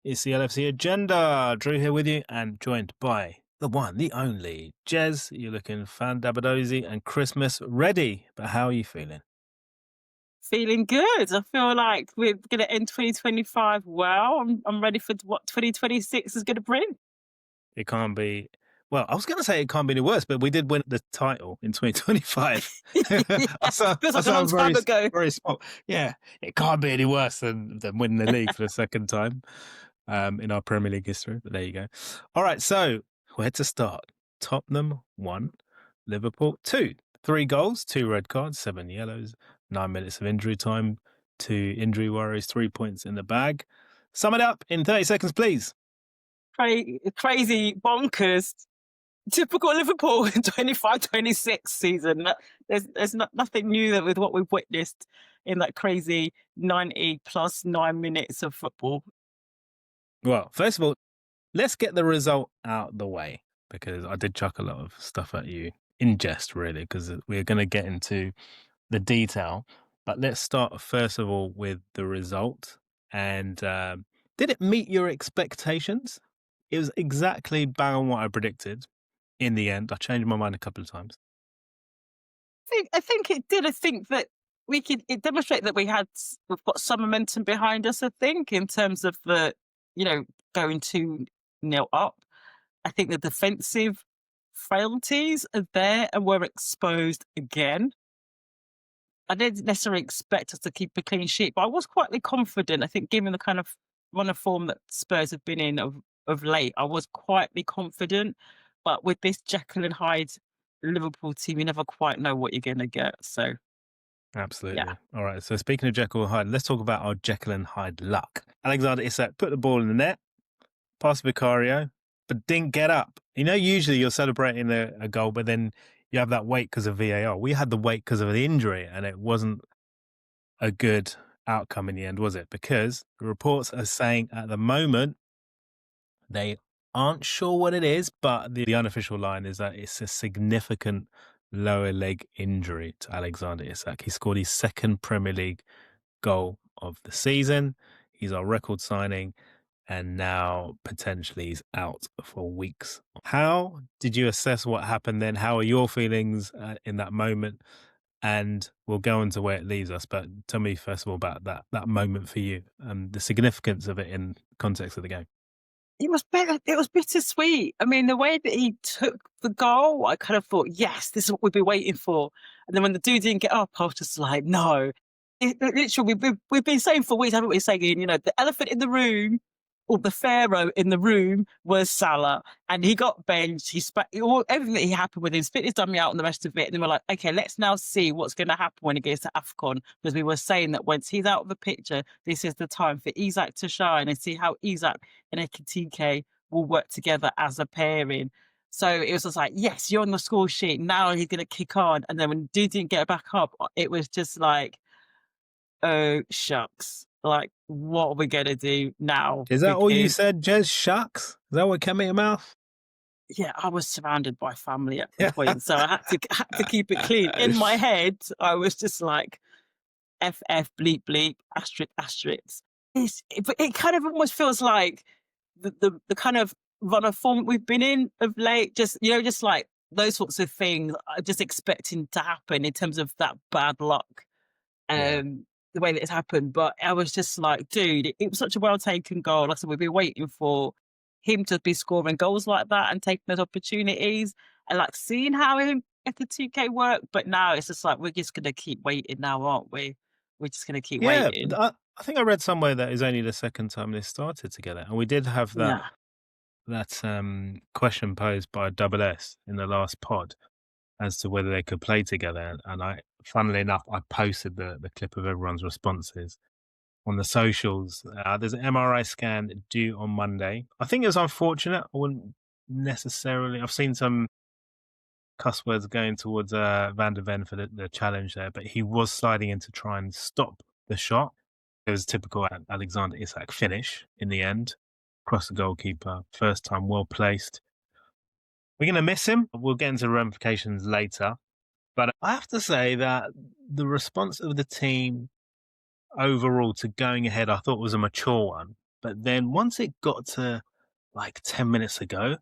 It's the LFC Agenda. Drew here with you and joined by the one, the only, Gez. You're looking fan-dabba-dozy and Christmas ready. But how are you feeling? Feeling good. I feel like we're going to end 2025 well. I'm ready for what 2026 is going to bring. It can't be, well, I was going to say it can't be any worse, but we did win the title in 2025. Yeah, I sound, feels I like a long sound very, time ago. very small. Yeah, it can't be any worse than winning the league for the second time in our Premier League history. But there you go. All right, so where to start? Tottenham 1, Liverpool 2. 3 goals, 2 red cards, 7 yellows, 9 minutes of injury time, 2 injury worries, 3 points in the bag. Sum it up in 30 seconds, please. Crazy, bonkers, typical Liverpool in 25-26 season. There's nothing new that with what we've witnessed in that crazy 90 plus 9 minutes of football. Well, first of all, let's get the result out the way, because I did chuck a lot of stuff at you in jest, really, because we're going to get into the detail. But let's start, first of all, with the result. And did it meet your expectations? It was exactly bang on what I predicted. In the end, I changed my mind a couple of times. I think it did. I think that it demonstrated that we've got some momentum behind us. I think in terms of going 2-0 up. I think the defensive frailties are there and were exposed again. I didn't necessarily expect us to keep a clean sheet, but I was quietly confident. I think, given the kind of run of form that Spurs have been in of late, I was quietly confident. But with this Jekyll and Hyde Liverpool team, you never quite know what you're going to get. So, yeah. Absolutely. All right. So speaking of Jekyll and Hyde, let's talk about our Jekyll and Hyde luck. Alexander Isak put the ball in the net, passed Vicario, but didn't get up. Usually you're celebrating a goal, but then you have that wait because of VAR. We had the wait because of the injury, and it wasn't a good outcome in the end, was it? Because the reports are saying at the moment they aren't sure what it is, but the unofficial line is that it's a significant lower leg injury to Alexander Isak. He scored his second Premier League goal of the season. He's our record signing, and now potentially he's out for weeks. How did you assess what happened then? How are your feelings in that moment? And we'll go into where it leaves us. But tell me first of all about that moment for you and the significance of it in context of the game. It was bittersweet. I mean, the way that he took the goal, I kind of thought, yes, this is what we've been waiting for. And then when the dude didn't get up, I was just like, no. Literally, we've been saying for weeks, haven't we? Saying, the elephant in the room, or the pharaoh in the room was Salah, and he got benched. Everything that he happened with him, spit his dummy out and the rest of it. And then we're like, okay, let's now see what's going to happen when he gets to AFCON, because we were saying that once he's out of the picture, this is the time for Isak to shine, and see how Isak and Ekitike will work together as a pairing. So it was just like, yes, you're on the score sheet. Now he's going to kick on. And then when dude didn't get back up, it was just like, oh, shucks. Like, what are we going to do now? Is that all you Because, said, Jez? Shucks? Is that what came out of your mouth? yeah, I was surrounded by family at the point. So I had to keep it clean. In my head, I was just like, FF, bleep, bleep, asterisk, asterisk. But it kind of almost feels like the kind of run of form we've been in of late, just like those sorts of things, just expecting to happen in terms of that bad luck. Yeah. The way that it's happened. But I was just like, dude, it was such a well taken goal. Like I said, we've been waiting for him to be scoring goals like that and taking those opportunities, and like seeing how him at the 2K work. But now it's just like, we're just gonna keep waiting now, aren't we? We're just gonna keep Yeah. waiting. I think I read somewhere that it's only the second time they started together. And we did have Yeah. that question posed by Double S in the last pod as to whether they could play together. And funnily enough, I posted the clip of everyone's responses on the socials. There's an MRI scan due on Monday. I think it was unfortunate. I wouldn't necessarily. I've seen some cuss words going towards Van der Ven for the challenge there, but he was sliding in to try and stop the shot. It was a typical Alexander Isak finish in the end. Across the goalkeeper, first time, well placed. We're going to miss him. We'll get into the ramifications later. But I have to say that the response of the team overall to going ahead, I thought was a mature one. But then once it got to like 10 minutes ago,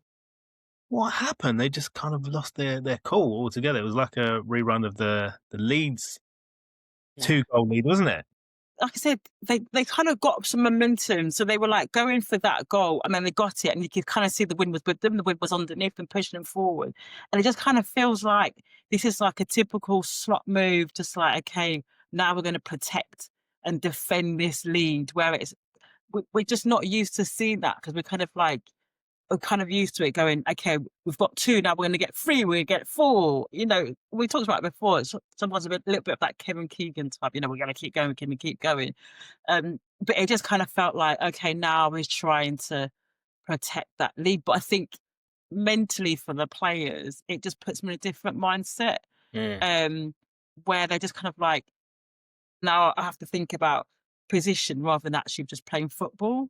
what happened? They just kind of lost their cool altogether. It was like a rerun of the Leeds Yeah. 2-goal lead, wasn't it? Like I said, they kind of got some momentum. So they were like going for that goal and then they got it and you could kind of see the wind was with them. The wind was underneath them, pushing them forward. And it just kind of feels like this is like a typical slot move, just like, okay, now we're going to protect and defend this lead where we're just not used to seeing that because we're kind of used to it going, okay, we've got two, now we're going to get three, we're going to get four. You know, we talked about it before. It's sometimes little bit of that Kevin Keegan type, you know, we're going to keep going, can we keep going? But it just kind of felt like, okay, now we're trying to protect that lead. But I think mentally for the players, it just puts them in a different mindset Mm. um, where they're just kind of like, now I have to think about position rather than actually just playing football.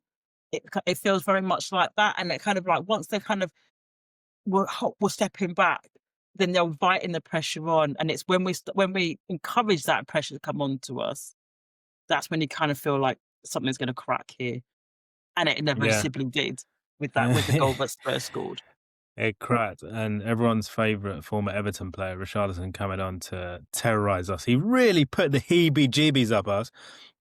It feels very much like that, and it kind of like once they kind of were stepping back, then they're inviting the pressure on, and it's when we encourage that pressure to come on to us, that's when you kind of feel like something's going to crack here, and it Yeah. inevitably did with the goal that Spurs scored. It cracked, and everyone's favourite former Everton player, Richarlison, coming on to terrorise us. He really put the heebie-jeebies up us.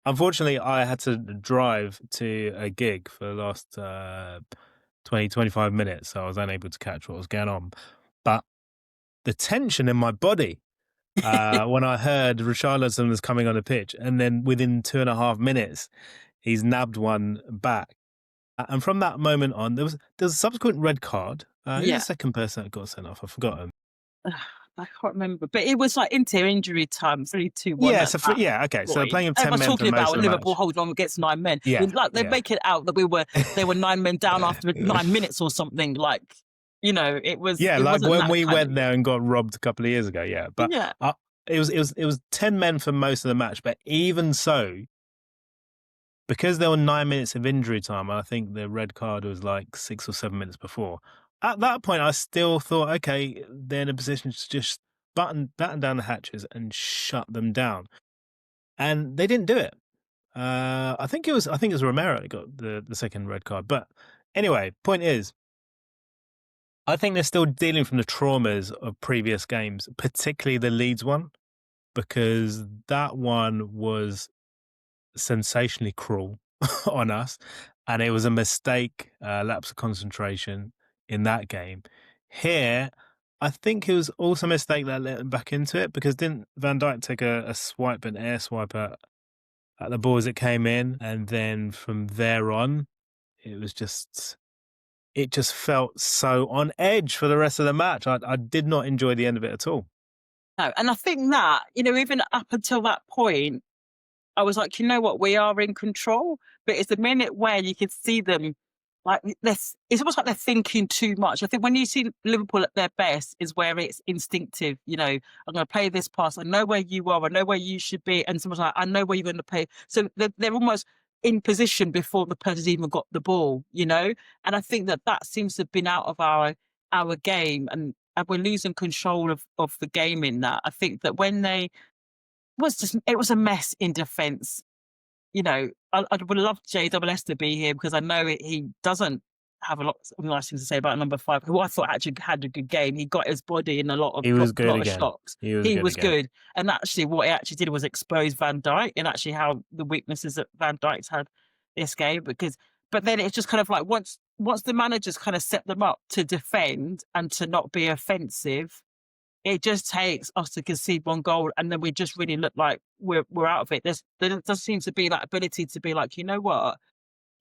Unfortunately, I had to drive to a gig for the last 20, 25 minutes, so I was unable to catch what was going on. But the tension in my body when I heard Richarlison was coming on the pitch, and then within 2.5 minutes, he's nabbed one back. And from that moment on, there was a subsequent red card. Who's the Yeah. second person that got sent off? I've forgotten. I can't remember, but it was like into injury time, 3-2-1 Yeah, at that yeah, okay. So they're point. playing with 10 Everyone's men for talking most about of the Liverpool match. holding on against 9 men. Yeah, Like, they yeah. make it out that they were 9 men down after 9 minutes or something, like, you know, Yeah, it like wasn't when that we kind of went there and got robbed a couple of years ago. Yeah, but yeah. it was 10 men for most of the match. But even so, because there were 9 minutes of injury time, I think the red card was like 6 or 7 minutes before. At that point, I still thought, okay, they're in a position to just batten down the hatches and shut them down, and they didn't do it. I think it was Romero that got the second red card. But anyway, point is, I think they're still dealing from the traumas of previous games, particularly the Leeds one, because that one was sensationally cruel on us, and it was a mistake, lapse of concentration in that game. Here, I think it was also a mistake that let them back into it, because didn't Van Dijk take a swipe, an air swipe at the ball as it came in, and then from there on, it was just it just felt so on edge for the rest of the match. I did not enjoy the end of it at all. No, and I think that, you know, even up until that point, I was like, "You know what? We are in control." But it's the minute where you could see them, like, it's almost like they're thinking too much. I think when you see Liverpool at their best is where it's instinctive, you know, "I'm gonna play this pass. I know where you are. I know where you should be." And someone's like, "I know where you're gonna play." So they're almost in position before the person's even got the ball, you know? And I think that seems to have been out of our game, and we're losing control of the game in that. I think that when they it was a mess in defence. You know, I would love JSS to be here because I know he doesn't have a lot of nice things to say about number 5, who I thought actually had a good game. He got his body in a He was good lot of again. shots. He was He good was again. good, and actually, what he actually did was expose Van Dijk and actually how the weaknesses that Van Dijk's had this game. But then it's just kind of like once the managers kind of set them up to defend and to not be offensive, it just takes us to concede one goal, and then we just really look like we're out of it. There does seem to be that ability to be like, you know what?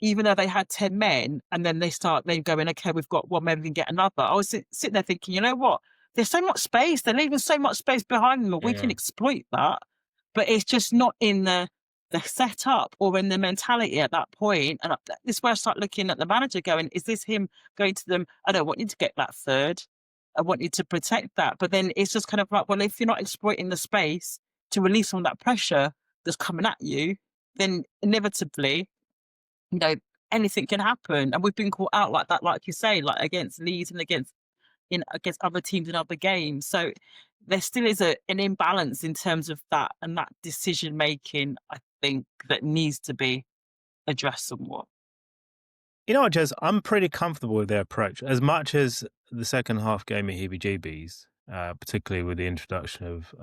Even though they had 10 men, and then they going, okay, we've got one, maybe we can get another. I was sitting there thinking, you know what? There's so much space. They're leaving so much space behind them, and we can Yeah. exploit that. But it's just not in the setup or in the mentality at that point. And this is where I start looking at the manager, going, is this him going to them? I don't want you to get that third. I want you to protect that. But then it's just kind of like, well, if you're not exploiting the space to release some of that pressure that's coming at you, then inevitably, you know, anything can happen. And we've been caught out like that, like you say, like against Leeds and against other teams in other games. So there still is an imbalance in terms of that, and that decision making, I think, that needs to be addressed somewhat. You know what, Jez? I'm pretty comfortable with their approach. As much as the second half gave me heebie-jeebies, particularly with the introduction of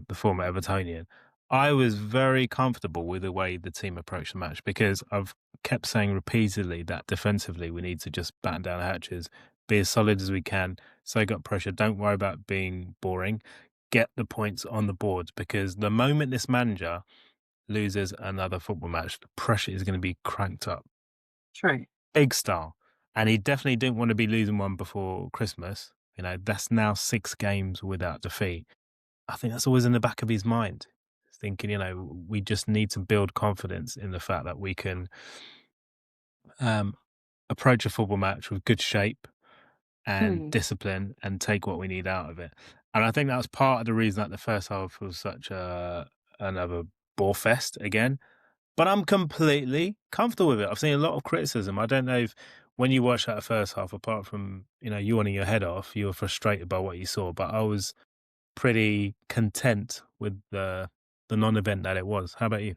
the former Evertonian, I was very comfortable with the way the team approached the match because I've kept saying repeatedly that defensively we need to just batten down the hatches, be as solid as we can, soak up pressure, don't worry about being boring, get the points on the board because the moment this manager loses another football match, the pressure is going to be cranked up. True. Big style. And he definitely didn't want to be losing one before Christmas. You know, that's now 6 games without defeat. I think that's always in the back of his mind. He's thinking, you know, we just need to build confidence in the fact that we can approach a football match with good shape and discipline and take what we need out of it. And I think that's part of the reason that the first half was such another bore fest again. But I'm completely comfortable with it. I've seen a lot of criticism. I don't know if when you watch that first half, apart from, you know, you wanting your head off, you were frustrated by what you saw. But I was pretty content with the non-event that it was. How about you?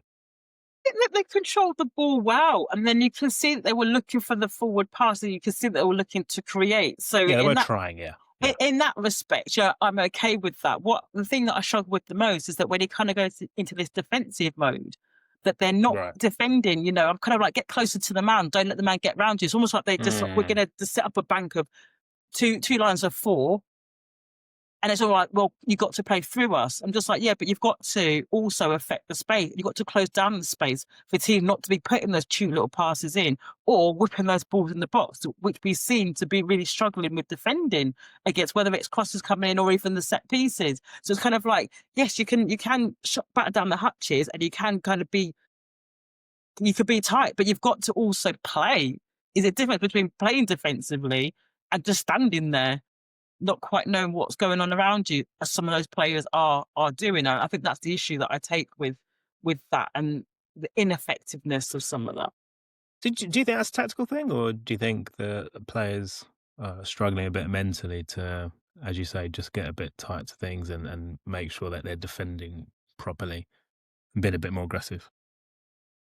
They controlled the ball well, and then you can see that they were looking for the forward pass, and you can see that they were looking to create. So Yeah, they in were that trying, yeah. Yeah. in that respect, yeah, I'm okay with that. What the thing that I struggle with the most is that when he kind of goes into this defensive mode, that they're not Right. defending. You know, I'm kind of like, get closer to the man, don't let the man get round you. It's almost like they just we're going to set up a bank of two lines of 4. And it's all right, well, you got to play through us. I'm just like, yeah, but you've got to also affect the space. You've got to close down the space for the team not to be putting those cute little passes in or whipping those balls in the box, which we seem to be really struggling with defending against, whether it's crosses coming in or even the set pieces. So it's kind of like, yes, you can batter down the hatches and you can kind of you could be tight, but you've got to also play. Is a difference between playing defensively and just standing there not quite knowing what's going on around you, as some of those players are doing. I think that's the issue that I take with that and the ineffectiveness of some of that. Do you think that's a tactical thing, or do you think the players are struggling a bit mentally to, as you say, just get a bit tight to things and make sure that they're defending properly and being a bit more aggressive?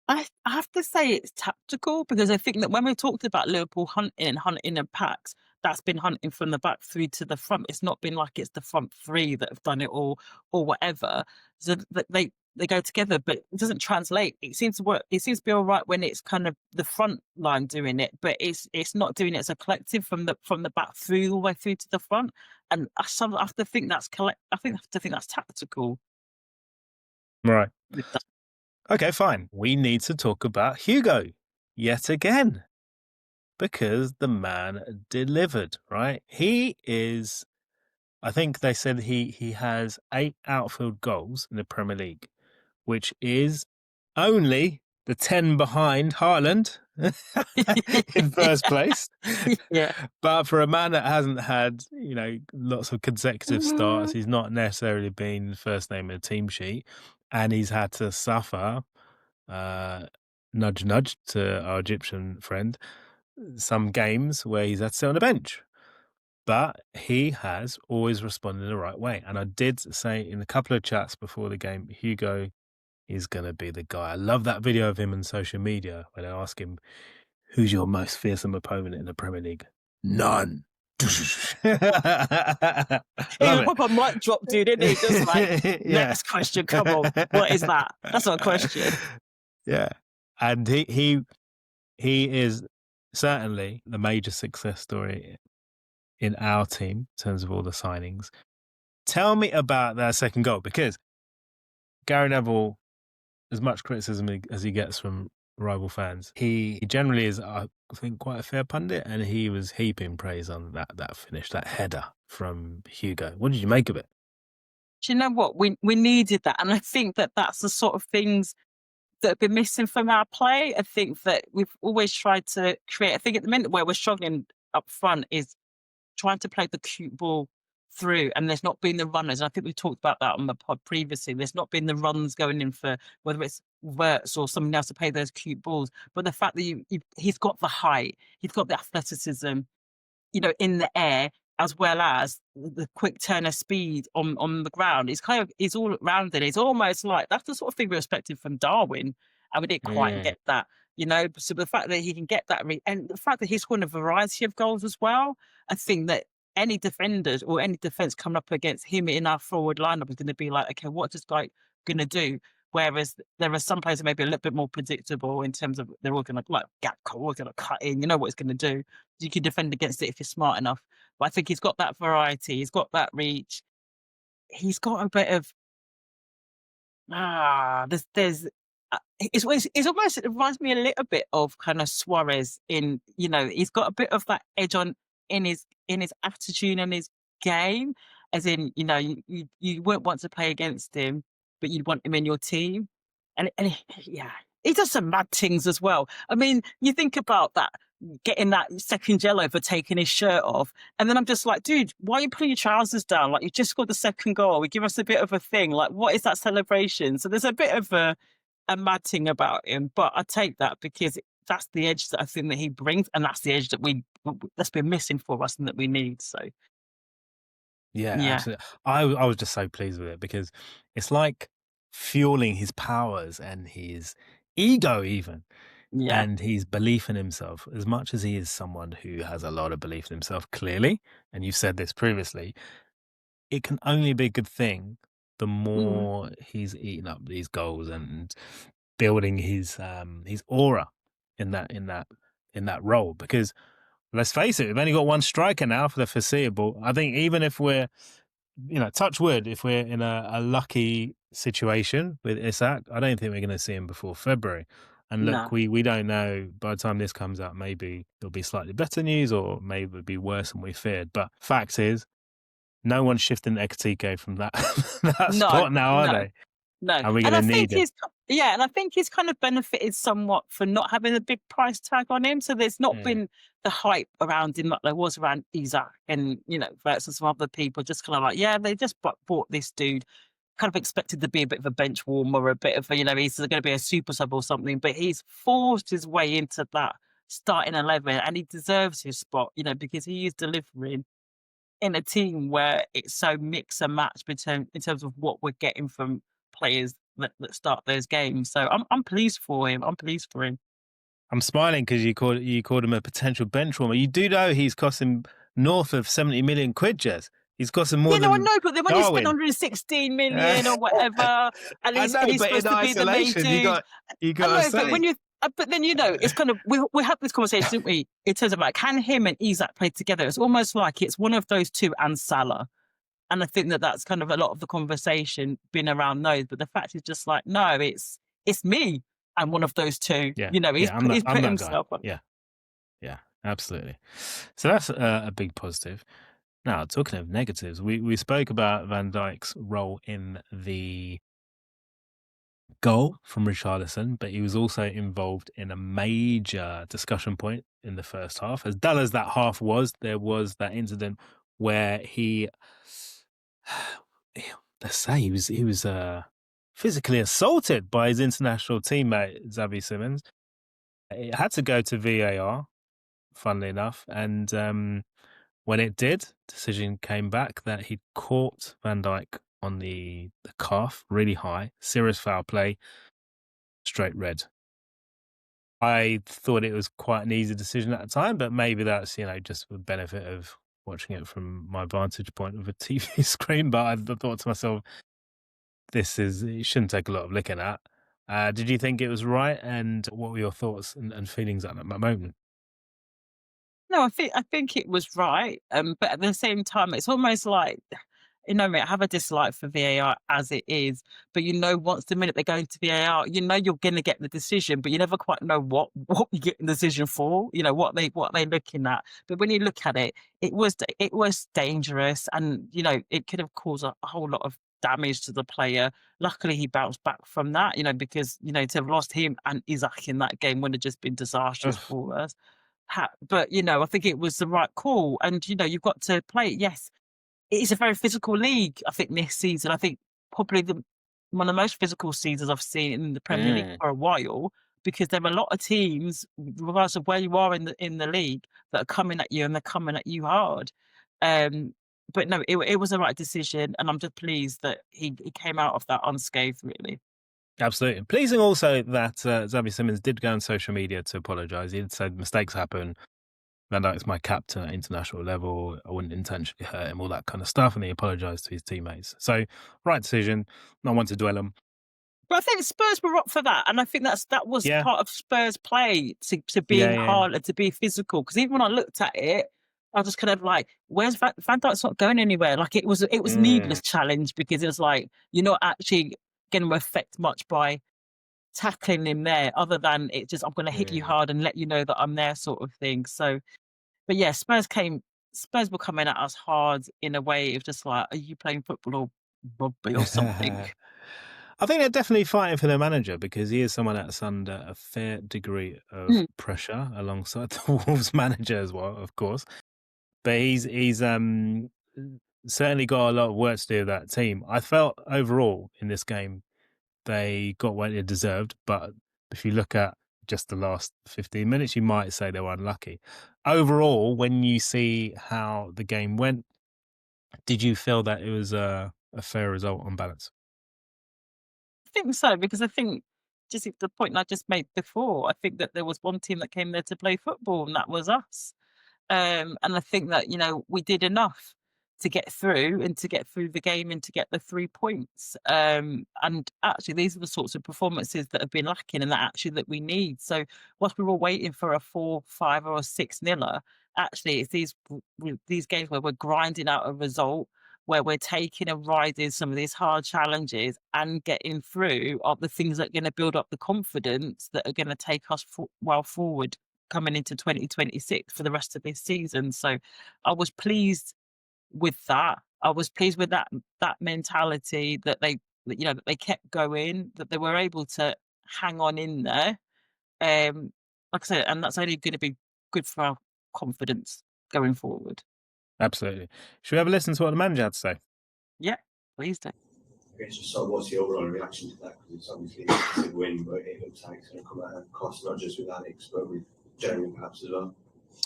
I have to say it's tactical because I think that when we talked about Liverpool hunting in packs, that's been hunting from the back through to the front. It's not been like it's the front 3 that have done it or whatever. So they go together, but it doesn't translate. It seems to work. It seems to be all right when it's kind of the front line doing it, but it's not doing it as a collective from the back through all the way through to the front. And I have to think that's I think I have to think that's tactical Right. with that. Okay, fine. We need to talk about Hugo yet again because the man delivered, right? He is, I think they said he has 8 outfield goals in the Premier League, which is only the 10 behind Haaland in first place. Yeah. But for a man that hasn't had, you know, lots of consecutive starts, he's not necessarily been first name in a team sheet, and he's had to suffer, nudge nudge to our Egyptian friend, some games where he's had to sit on the bench. But he has always responded in the right way. And I did say in a couple of chats before the game, Hugo is going to be the guy. I love that video of him on social media when I ask him, who's your most fearsome opponent in the Premier League? None. He Love was proper mic drop, dude, didn't he? Just like, Yeah. next question, come on. What is that? That's not a question. Yeah. And he is certainly the major success story in our team in terms of all the signings. Tell me about that second goal, because Gary Neville, as much criticism as he gets from rival fans, he generally is, I think, quite a fair pundit, and he was heaping praise on that finish, that header from Hugo. What did you make of it? Do you know what? We needed that. And I think that that's the sort of things that have been missing from our play. I think that we've always tried to create, I think at the minute where we're struggling up front is trying to play the cute ball through, and there's not been the runners. And I think we talked about that on the pod previously. There's not been the runs going in for whether it's Wirtz or someone else to play those cute balls. But the fact that he's got the height, he's got the athleticism, you know, in the air, as well as the quick turn of speed on the ground. It's all rounded. It's almost like that's the sort of thing we expected from Darwin, and we didn't quite get that. So the fact that he can get that, and the fact that he's scoring a variety of goals as well, I think that any defenders or any defense coming up against him in our forward lineup is going to be like, okay, what's this guy going to do? Whereas there are some players that may be a little bit more predictable in terms of they're all going to like gap cut, all going to cut in. You know what he's going to do. You can defend against it if you're smart enough. But I think he's got that variety. He's got that reach. He's got a bit of there's it's almost, it reminds me a little bit of kind of Suarez in, he's got a bit of that edge on in his attitude and his game, as in, you wouldn't want to play against him, but you'd want him in your team. And yeah, he does some mad things as well. I mean, you think about that, getting that second yellow for taking his shirt off. And then I'm just like, dude, why are you putting your trousers down? Like, you just scored the second goal. We give us a bit of a thing. Like, what is that celebration? So there's a bit of a mad thing about him, but I take that because that's the edge that I think that he brings, and that's the edge that that's been missing for us and that we need. So Yeah, yeah, absolutely. I was just so pleased with it because it's like fueling his powers and his ego even, yeah, and his belief in himself. As much as he is someone who has a lot of belief in himself, clearly, and you've said this previously, it can only be a good thing the mm, more he's eating up these goals and building his aura in that role. Because let's face it, we've only got one striker now for the foreseeable. I think even if we're, touch wood, if we're in a lucky situation with Isak, I don't think we're going to see him before February. And look, no, we don't know, by the time this comes out, maybe there'll be slightly better news or maybe it'll be worse than we feared. But fact is, no one's shifting Ekitike from that that no, spot now, are no. they? No, And we're and going I to think need him. and I think he's kind of benefited somewhat for not having a big price tag on him. So there's not Mm. been the hype around him like there was around Isak and, versus some other people. Just kind of like, yeah, they just bought this dude. Kind of expected to be a bit of a bench warmer, a bit of a, he's going to be a super sub or something, but he's forced his way into that starting 11, and he deserves his spot, because he is delivering in a team where it's so mix and match between in terms of what we're getting from players that start those games. So I'm pleased for him. I'm pleased for him. I'm smiling because you called him a potential bench warmer. You do know he's costing north of 70 million quid, Jez. He's costing more Yeah, no, I than know, but then when you spend Darwin. 116 Uh, million or whatever, and I know, he's but in supposed to be the main isolation, you dude, got you I got to know, but say, but then it's kind of we had this conversation, didn't we? In terms of like, can him and Isak play together? It's almost like it's one of those two and Salah. And I think that that's kind of a lot of the conversation been around those. But the fact is just like, no, it's me and one of those two. yeah, He's yeah, I'm that he's I'm put that guy. himself on. Yeah, yeah, absolutely. So that's a big positive. Now, talking of negatives, we spoke about Van Dijk's role in the goal from Richarlison, but he was also involved in a major discussion point in the first half. As dull as that half was, there was that incident where let's say he was physically assaulted by his international teammate Xavi Simons. It had to go to VAR, funnily enough, and when it did, decision came back that he caught Van Dijk on the calf really high, serious foul play, straight red. I thought it was quite an easy decision at the time, but maybe that's, just the benefit of watching it from my vantage point of a TV screen. But I thought to myself, it shouldn't take a lot of looking at. Did you think it was right? And what were your thoughts and feelings at that moment? No, I think it was right. But at the same time, it's almost like, mate, I have a dislike for VAR as it is, but once the minute they go into VAR, you're gonna get the decision, but you never quite know what you get the decision for, what they're looking at. But when you look at it, it was dangerous, and it could have caused a whole lot of damage to the player. Luckily he bounced back from that, because to have lost him and Isak in that game would have just been disastrous Ugh. for us. But I think it was the right call, and you've got to play it. Yes, it is a very physical league. I think this season, I think probably one of the most physical seasons I've seen in the Premier League Mm. for a while, because there are a lot of teams, regardless of where you are in the league, that are coming at you, and they're coming at you hard. Um, but no, it was the right decision, and I'm just pleased that he came out of that unscathed. Really. Absolutely. Pleasing also that Xavi Simons did go on social media to apologise. He had said mistakes happen. Van Dijk's my captain at international level. I wouldn't intentionally hurt him, all that kind of stuff. And he apologised to his teammates. So, right decision. Not one to dwell on. But I think Spurs were up for that, and I think that was Yeah. part of Spurs' play to be Yeah. hard and to be physical. Because even when I looked at it, I was just kind of like, "Where's Van Dijk's not going anywhere?" Like it was needless challenge because it was like you're not actually going to affect much by tackling him there, other than it just I'm going to hit you hard and let you know that I'm there, sort of thing. So, but yeah, Spurs were coming at us hard in a way of just like, are you playing football or rugby or something? I think they're definitely fighting for their manager because he is someone that's under a fair degree of Mm. pressure alongside the Wolves manager as well, of course. But he's certainly got a lot of work to do with that team. I felt overall in this game they got what they deserved, but if you look at just the last 15 minutes, you might say they were unlucky. Overall, when you see how the game went, did you feel that it was a fair result on balance? I think so, because I think just the point I just made before, I think that there was one team that came there to play football, and that was us. And I think that, we did enough to get through and to get through the game and to get the 3 points. And actually, these are the sorts of performances that have been lacking and that we need. So, whilst we were waiting for a 4-5 or a 6-0, actually, it's these games where we're grinding out a result, where we're taking a ride in some of these hard challenges and getting through are the things that are going to build up the confidence that are going to take us well forward coming into 2026 for the rest of this season. So I was pleased with that. I was pleased with that mentality that that they kept going, that they were able to hang on in there. Like I said, and that's only going to be good for our confidence going forward. Absolutely. Should we have a listen to what the manager had to say? Yeah, please do. I guess just what's the overall reaction to that? Because it's obviously a massive win, but it looks like it's going to come at a cost, not just with Alex, but with Jeremy perhaps as well.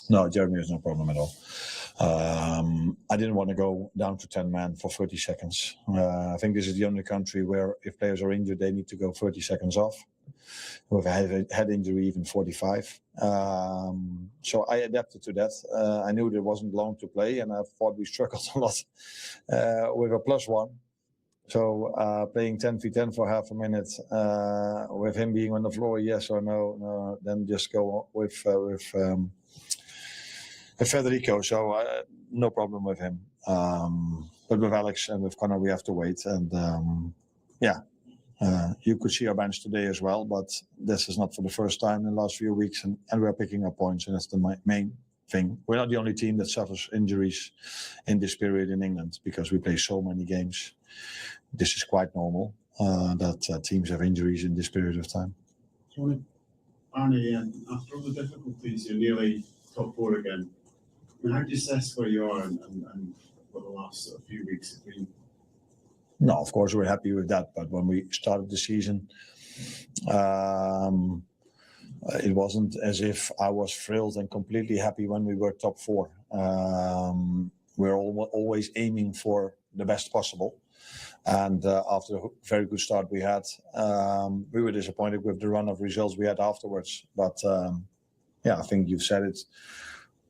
No, Jeremy is no problem at all. I didn't want to go down to 10 men for 30 seconds. I think this is the only country where if players are injured, they need to go 30 seconds off. With a head injury, even 45. So I adapted to that. I knew there wasn't long to play, and I thought we struggled a lot with a +1. So playing 10v10 for half a minute with him being on the floor, yes or no, then just go with Federico. So no problem with him. But with Alex and with Connor, we have to wait. And you could see our bench today as well, but this is not for the first time in the last few weeks, and we're picking up points, and that's the main thing. We're not the only team that suffers injuries in this period in England because we play so many games. This is quite normal that teams have injuries in this period of time. Arnie, after all the difficulties, you're nearly top 4 again. I mean, how do you assess where you are and what the last few weeks have been? No, of course we're happy with that. But when we started the season, it wasn't as if I was thrilled and completely happy when we were top 4. We're always aiming for the best possible. And after a very good start we had, we were disappointed with the run of results we had afterwards. But I think you've said it.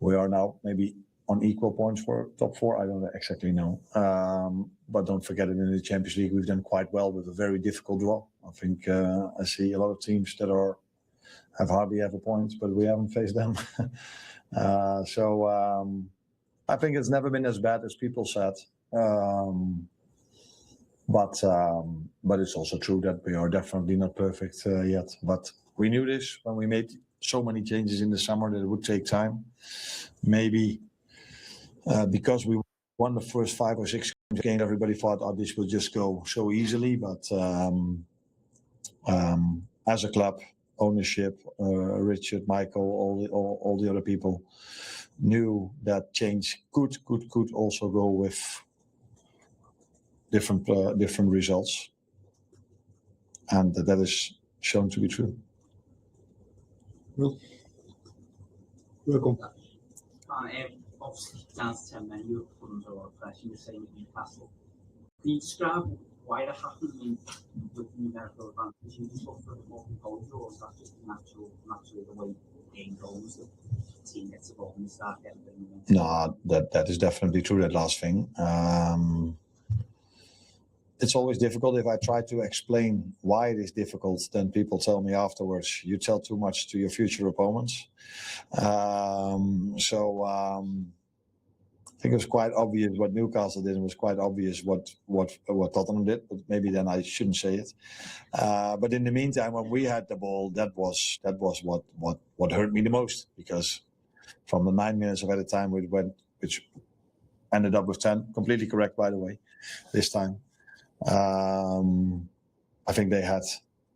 We are now maybe on equal points for top 4. I don't exactly know. But don't forget it, in the Champions League, we've done quite well with a very difficult draw. I think I see a lot of teams that have hardly ever points, but we haven't faced them. So I think it's never been as bad as people said. But it's also true that we are definitely not perfect yet. But we knew this when we made so many changes in the summer that it would take time. Maybe because we won the first 5 or 6 games, everybody thought, this will just go so easily. But as a club, ownership, Richard, Michael, all the other people knew that change could also go with different results, and that is shown to be true. Welcome. Obviously, down to 10 men, Liverpool under a lot of pressure. You were saying with Newcastle. Can you describe why it happened with numerical advantage? You just look for the more composure, or is that just naturally the way the game goes? The team gets a ball and they start getting them. No, that is definitely true, that last thing. It's always difficult if I try to explain why it is difficult. Then people tell me afterwards, you tell too much to your future opponents. I think it was quite obvious what Newcastle did. It was quite obvious what Tottenham did. But maybe then I shouldn't say it. But in the meantime, when we had the ball, that was what hurt me the most, because from the 9 minutes of added time we went, which ended up with 10. Completely correct, by the way, this time. I think they had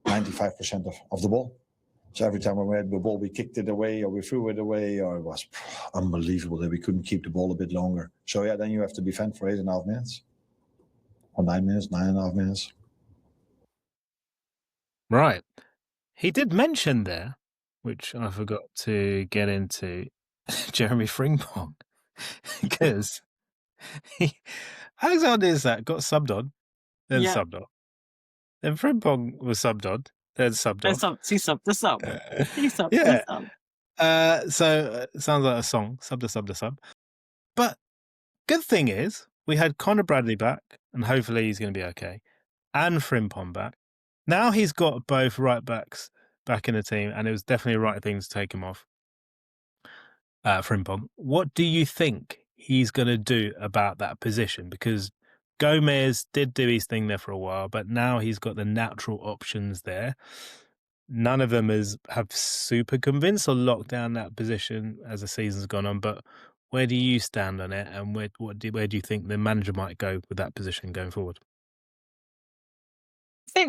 95% of the ball. So every time we had the ball, we kicked it away or we threw it away, or it was unbelievable that we couldn't keep the ball a bit longer. So yeah, then you have to defend for 8.5 minutes. Or 9 minutes, 9.5 minutes. Right. He did mention there, which I forgot to get into, Jeremy Frimpong. Because Alexander Isak got subbed on, then Yeah. subbed off. Then Frimpong was subbed on, then subbed off. He subbed the sub. He subbed Yeah. the sub. So it sounds like a song, sub the sub. But good thing is, we had Conor Bradley back, and hopefully he's going to be okay, and Frimpong back. Now he's got both right backs back in the team, and it was definitely the right thing to take him off. Frimpong. What do you think he's going to do about that position? Because Gomez did do his thing there for a while, but now he's got the natural options there. None of them have super convinced or locked down that position as the season's gone on. But where do you stand on it, and where do you think the manager might go with that position going forward? I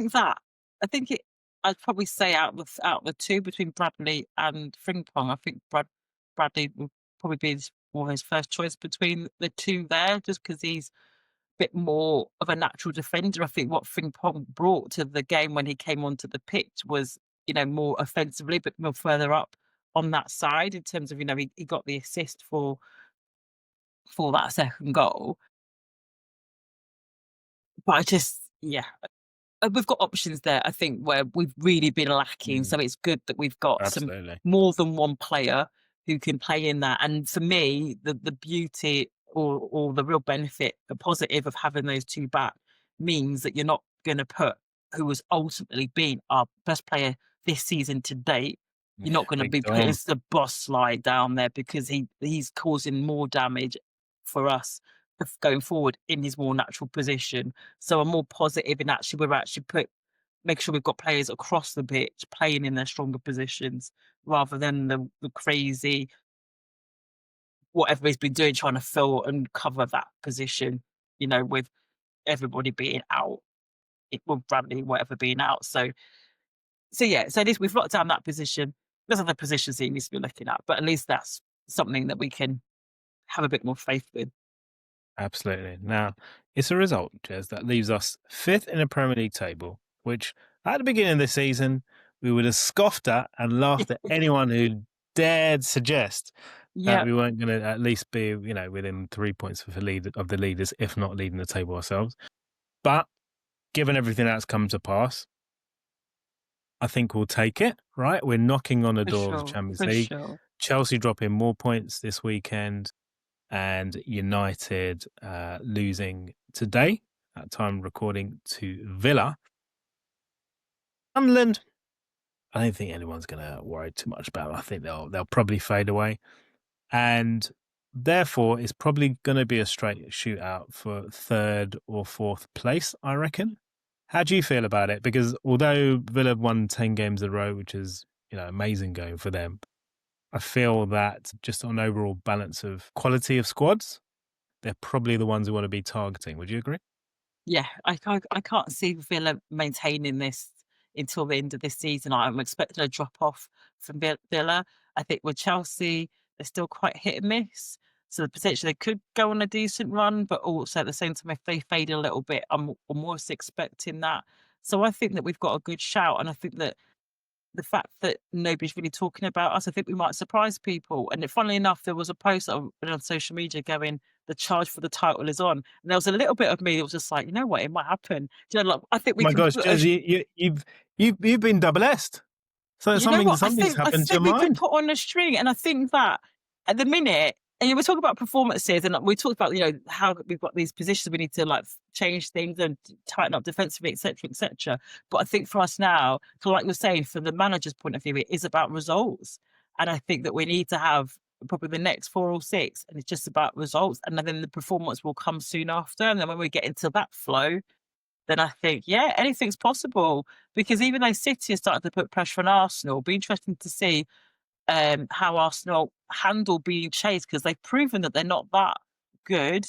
think I'd probably say out of the two between Bradley and Frimpong, I think Bradley would probably be his first choice between the two there, just because he's a bit more of a natural defender. I think what Frimpong brought to the game when he came onto the pitch was, more offensively, but more further up on that side in terms of, he got the assist for that second goal. But we've got options there, I think, where we've really been lacking. So it's good that we've got Absolutely. some more than one player who can play in that. And for me, the beauty or the real benefit, the positive of having those two back means that you're not going to put who has ultimately been our best player this season to date. You're not going to Big be Dom. putting the boss slide down there, because he's causing more damage for us going forward in his more natural position. So I'm more positive in make sure we've got players across the pitch playing in their stronger positions, rather than the crazy whatever he's been doing trying to fill and cover that position, with everybody being out, with Bradley, whatever being out. So at least we've locked down that position. There's other positions he needs to be looking at, but at least that's something that we can have a bit more faith with. Absolutely. Now, it's a result, Gez, that leaves us 5th in the Premier League table, which at the beginning of the season, we would have scoffed at and laughed at anyone who dared suggest that we weren't going to at least be, within 3 points of the leaders, if not leading the table ourselves. But given everything that's come to pass, I think we'll take it, right? We're knocking on the door of the Champions League. Sure. Chelsea dropping more points this weekend, and United losing today at time recording to Villa. Sunderland, I don't think anyone's going to worry too much about it. I think they'll probably fade away, and therefore it's probably going to be a straight shootout for 3rd or 4th place, I reckon. How do you feel about it? Because although Villa won 10 games in a row, which is amazing going for them, I feel that just on overall balance of quality of squads, they're probably the ones who want to be targeting. Would you agree? Yeah, I can't see Villa maintaining this until the end of this season. I'm expecting a drop off from Villa. I think with Chelsea, they're still quite hit and miss. So potentially they could go on a decent run, but also at the same time, if they fade a little bit, I'm almost expecting that. So I think that we've got a good shout, and I think that the fact that nobody's really talking about us, I think we might surprise people. And funnily enough, there was a post on social media going, "The charge for the title is on," and there was a little bit of me that was just like, you know what, it might happen. Do you know, like, I think we My can gosh, put Jez, you've been double S. So you know what? something's I happened to think your we can mind. put on a string, and I think that at the minute, and we talk about performances, and we talked about how we've got these positions we need to like change things and tighten up defensively, etc., etc. But I think for us now, like you're saying, from the manager's point of view, it is about results, and I think that we need to have probably the next 4 or 6, and it's just about results, and then the performance will come soon after, and then when we get into that flow, then I think, yeah, anything's possible. Because even though City are starting to put pressure on Arsenal, it'll be interesting to see how Arsenal handle being chased, because they've proven that they're not that good.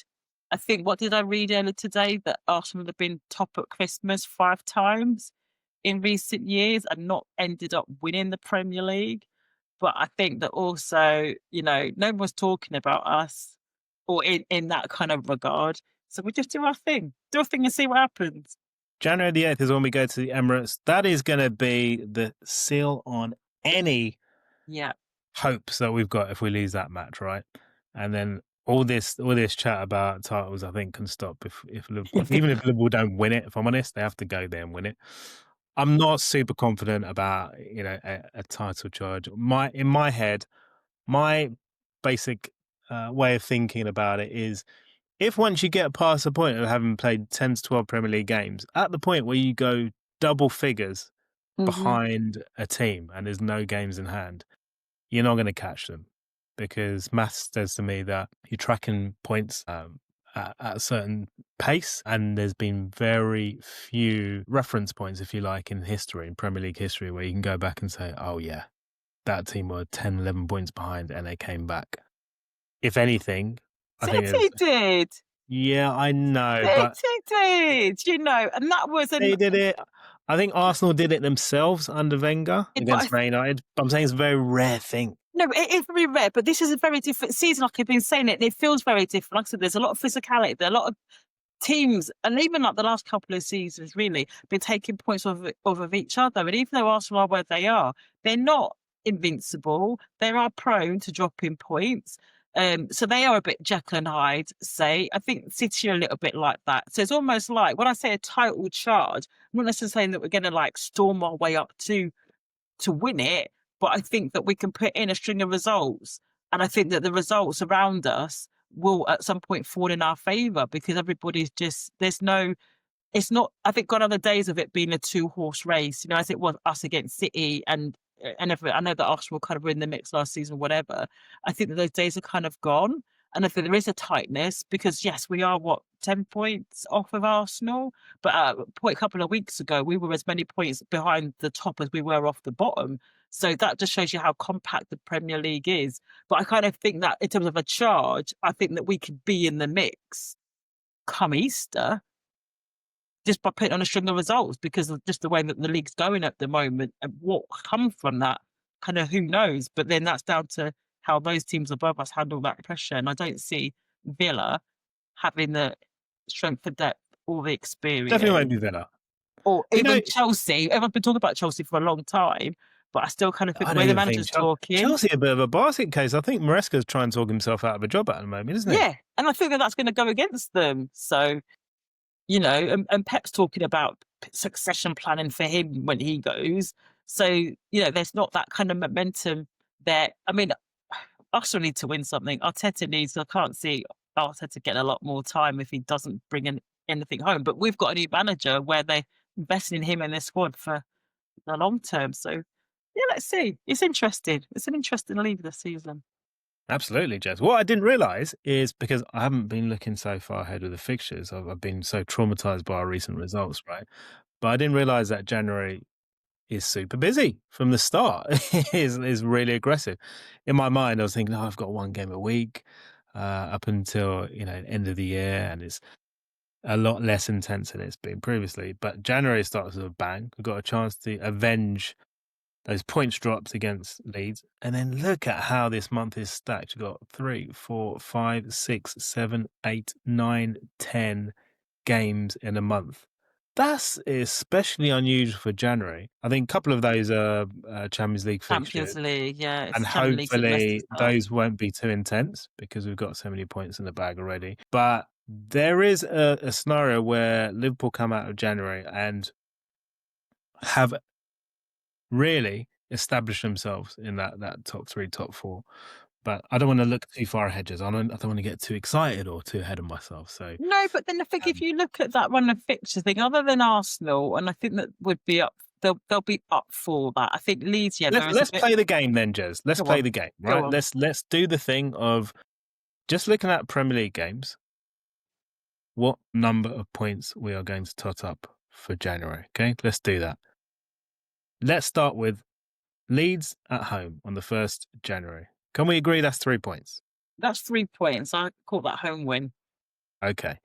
I think, what did I read earlier today? That Arsenal have been top at Christmas 5 times in recent years and not ended up winning the Premier League. But I think that also, no one was talking about us or in that kind of regard. So we just do our thing and see what happens. January the 8th is when we go to the Emirates. That is going to be the seal on any Yeah. hopes that we've got if we lose that match, right? And then all this chat about titles, I think, can stop if Liverpool, even if Liverpool don't win it. If I'm honest, they have to go there and win it. I'm not super confident about a title charge. In my head, my basic way of thinking about it is, if once you get past the point of having played 10 to 12 Premier League games, at the point where you go double figures behind a team and there's no games in hand, you're not going to catch them, because maths says to me that you're tracking points at a certain pace, and there's been very few reference points, if you like, in history, in Premier League history, where you can go back and say, oh yeah, that team were 10, 11 points behind and they came back. If anything, I think City did. Yeah, I know, but City did, and that was they did it. I think Arsenal did it themselves under Wenger against Man United. But I'm saying it's a very rare thing. No, it is very rare, but this is a very different season, like I've been saying it, and it feels very different. Like I said, there's a lot of physicality, there are a lot of teams, and even like the last couple of seasons, really, been taking points off of each other. And even though Arsenal are where they are, they're not invincible. They are prone to dropping points. So they are a bit Jekyll and Hyde, say. I think City are a little bit like that. So it's almost like, when I say a title charge, I'm not necessarily saying that we're going to like storm our way up to win it, but I think that we can put in a string of results. And I think that the results around us will at some point fall in our favour, because everybody's just, it's not, I think, gone are the days of it being a 2-horse race, as it was us against City and everything. I know that Arsenal kind of were in the mix last season, or whatever. I think that those days are kind of gone. And I think there is a tightness, because yes, we are 10 points off of Arsenal, but a couple of weeks ago, we were as many points behind the top as we were off the bottom. So that just shows you how compact the Premier League is. But I kind of think that in terms of a charge, I think that we could be in the mix come Easter, just by putting on a string of results, because of just the way that the league's going at the moment, and what comes from that, kind of, who knows? But then that's down to how those teams above us handle that pressure. And I don't see Villa having the strength of depth or the experience. Definitely won't be Villa. Or even Chelsea. Everyone's been talking about Chelsea for a long time, but I still kind of think the way the manager's talking. Chelsea a bit of a basket case. I think Maresca's trying to talk himself out of a job at the moment, isn't he? Yeah, and I think that that's going to go against them. So, and Pep's talking about succession planning for him when he goes. So, there's not that kind of momentum there. I mean, Arsenal need to win something. Arteta needs, I can't see Arteta getting a lot more time if he doesn't bring in anything home. But we've got a new manager where they're investing in him and their squad for the long term. So, yeah, let's see. It's interesting. It's an interesting league this season. Absolutely, Jez. What I didn't realise is, because I haven't been looking so far ahead with the fixtures, I've been so traumatised by our recent results, right? But I didn't realise that January is super busy from the start. is really aggressive. In my mind, I was thinking, I've got 1 game a week up until end of the year, and it's a lot less intense than it's been previously. But January starts with a bang. We've got a chance to avenge those points drops against Leeds, and then look at how this month is stacked. You've got 3, 4, 5, 6, 7, 8, 9, 10 games in a month. That's especially unusual for January. I think a couple of those are Champions League fixtures. Champions League, yeah. It's And Champions League hopefully stuff. those won't be too intense because we've got so many points in the bag already. But there is a scenario where Liverpool come out of January and have really established themselves in that top 3, top 4. But I don't want to look too far ahead, Jez. I don't want to get too excited or too ahead of myself. So No, but then I think if you look at that run of fixtures thing, other than Arsenal, and I think that would be up, they'll be up for that. I think Leeds, yeah. let's play the game then, Jez. Let's play the game, right? on. Let's do the thing of just looking at Premier League games. What number of points we are going to tot up for January? Okay, let's do that. Let's start with Leeds at home on the 1st January. Can we agree that's 3 points? That's 3 points. I call that home win. Okay.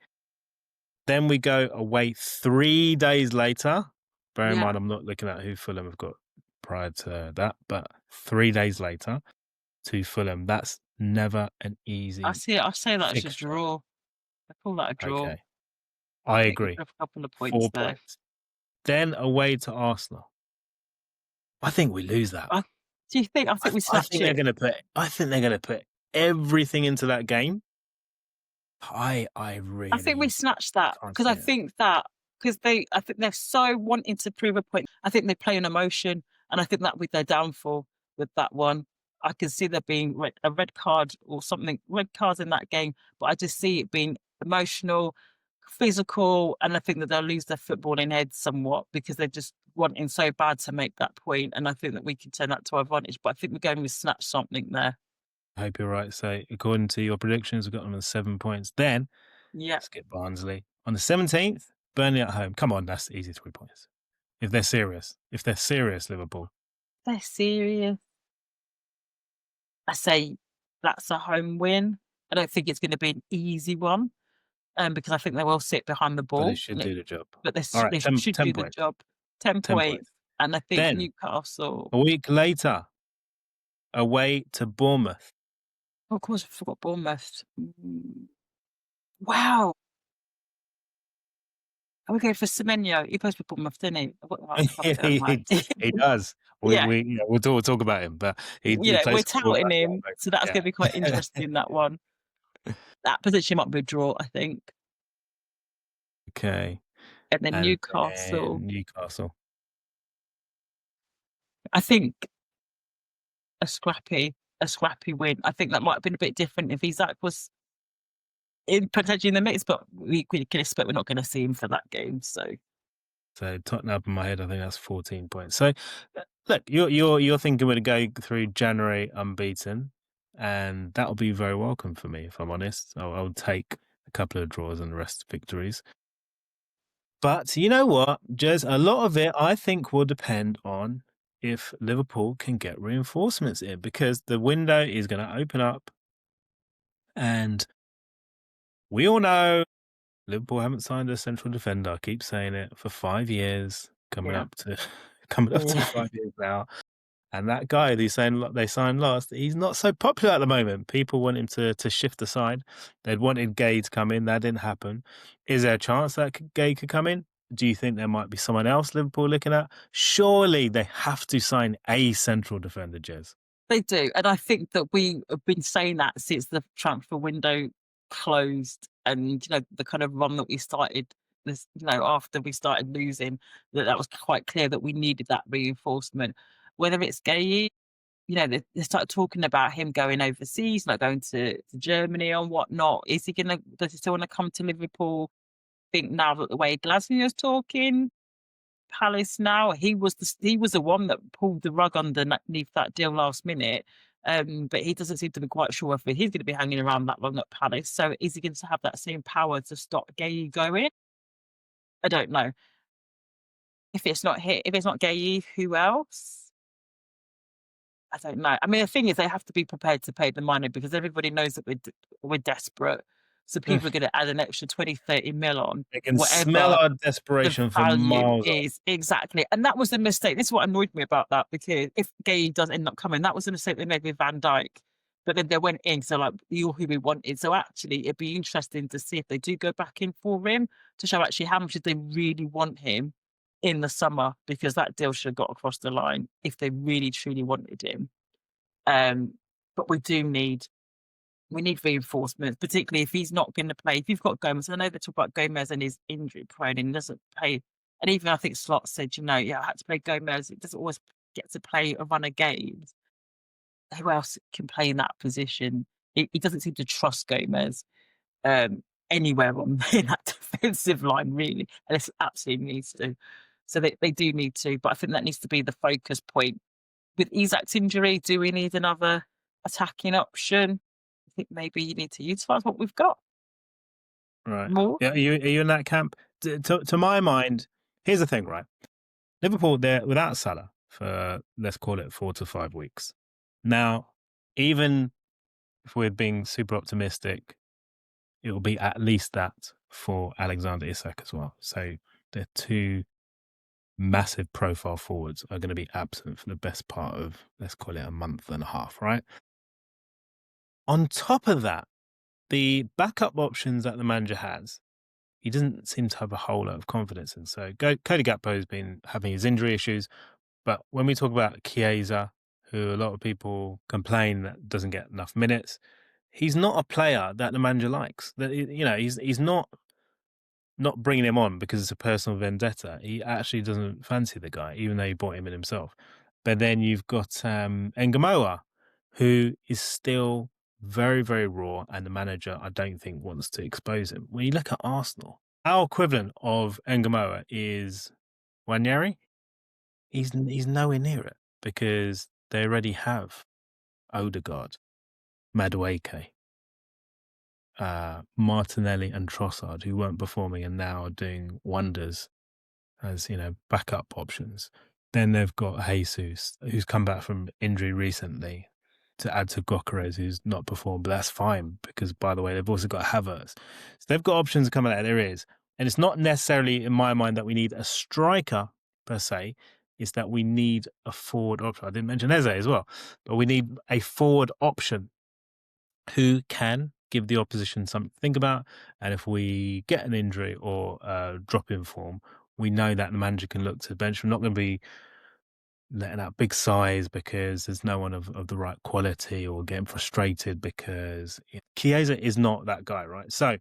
Then we go away 3 days later. Bear in mind, I'm not looking at who Fulham have got prior to that, but 3 days later to Fulham. That's never an easy. I say that as a draw. I call that a draw. Okay. I agree. A couple of points 4 there. points. Then away to Arsenal. I think we lose that. Do you think? I think we snatch it. I think they're gonna put everything into that game. I think we snatch that because I think they're so wanting to prove a point. I think they play on emotion, and I think that with their downfall with that one, I can see there being a red card or something, red cards in that game. But I just see it being emotional, physical, and I think that they'll lose their footballing head somewhat because they're just wanting so bad to make that point, and I think that we can turn that to our advantage. But I think we're going to snatch something there. I hope you're right. So according to your predictions, we've got them on 7 points. Then let's get Barnsley on the 17th. Burnley at home. Come on, that's easy 3 points. If they're serious, Liverpool. They're serious. I say that's a home win. I don't think it's going to be an easy one. Because I think they will sit behind the ball. But they should do the job. But they should do the job. 10 points. And I think then, Newcastle. A week later, away to Bournemouth. Oh, of course, I forgot Bournemouth. Wow. Are we going for Semenyo? He plays for Bournemouth, didn't he? He does. We'll talk about him, but we're touting him, so that's going to be quite interesting. That one, that position might be a draw, I think. Okay, and then Newcastle. I think a scrappy win. I think that might have been a bit different if Isak was potentially in the mix, but we can expect we're not going to see him for that game. So Tottenham up in my head, I think that's 14 points. So look, you're thinking we're going to go through January unbeaten, and that'll be very welcome for me, if I'm honest. I'll take a couple of draws and the rest victories. But you know what, Jez, a lot of it I think will depend on if Liverpool can get reinforcements in, because the window is going to open up, and we all know Liverpool haven't signed a central defender. I keep saying it for 5 years, coming up to 5 years now. And that guy they signed last, he's not so popular at the moment. People want him to shift aside. They'd wanted Gay to come in. That didn't happen. Is there a chance that Gay could come in? Do you think there might be someone else Liverpool looking at? Surely they have to sign a central defender, Jez. They do. And I think that we have been saying that since the transfer window closed, and the kind of run that we started this, after we started losing, that was quite clear that we needed that reinforcement. Whether it's Gay, they started talking about him going overseas, like going to Germany and whatnot. Does he still want to come to Liverpool? I think now that the way Glasgow is talking, Palace now, he was the one that pulled the rug underneath that deal last minute. But he doesn't seem to be quite sure if he's going to be hanging around that long at Palace. So is he going to have that same power to stop Gay going? I don't know. If it's not Gay, who else? I don't know. I mean, the thing is, they have to be prepared to pay the money because everybody knows that we're desperate. So people are going to add an extra 20, 30 mil on. They can smell our desperation for miles. Exactly. And that was the mistake. This is what annoyed me about that, because if Gay does end up coming, that was the mistake they made with Van Dijk. but then they went in, so like you're who we wanted. So actually, it'd be interesting to see if they do go back in for him to show actually how much did they really want him in the summer, because that deal should have got across the line if they really truly wanted him. But we need reinforcements, particularly if he's not going to play. If you've got Gomez, I know they talk about Gomez and his injury prone and he doesn't play. And even I think Slot said, I had to play Gomez. It doesn't always get to play a run of games. Who else can play in that position? He doesn't seem to trust Gomez anywhere on in that defensive line, really, unless it absolutely needs to. So they do need to, but I think that needs to be the focus point. With Isak's injury, do we need another attacking option? I think maybe you need to utilise what we've got Right. more. Yeah, are you in that camp? To my mind, here's the thing, right? Liverpool, they're without Salah for, let's call it 4 to 5 weeks. Now, even if we're being super optimistic, it will be at least that for Alexander Isak as well. So the two massive profile forwards are going to be absent for the best part of, let's call it, a month and a half, right? On top of that, the backup options that the manager has, he doesn't seem to have a whole lot of confidence in. So Cody Gakpo has been having his injury issues, but when we talk about Chiesa, who a lot of people complain that doesn't get enough minutes, he's not a player that the manager likes. That he's not bringing him on because it's a personal vendetta. He actually doesn't fancy the guy, even though he bought him in himself. But then you've got Ngamoa, who is still very, very raw, and the manager, I don't think, wants to expose him. When you look at Arsenal, our equivalent of Ngamoa is Wanyeri. He's nowhere near it because they already have Odegaard, Madueke, Martinelli and Trossard, who weren't performing and now are doing wonders as, backup options. Then they've got Jesus, who's come back from injury recently, to add to Gokeres, who's not performed, but that's fine because, by the way, they've also got Havertz. So they've got options coming out there is. And it's not necessarily, in my mind, that we need a striker per se. It's that we need a forward option. I didn't mention Eze as well, but we need a forward option who can give the opposition something to think about. And if we get an injury or a drop in form, we know that the manager can look to the bench. We're not going to be letting out big sighs because there's no one of the right quality, or getting frustrated because Chiesa is not that guy, right? So,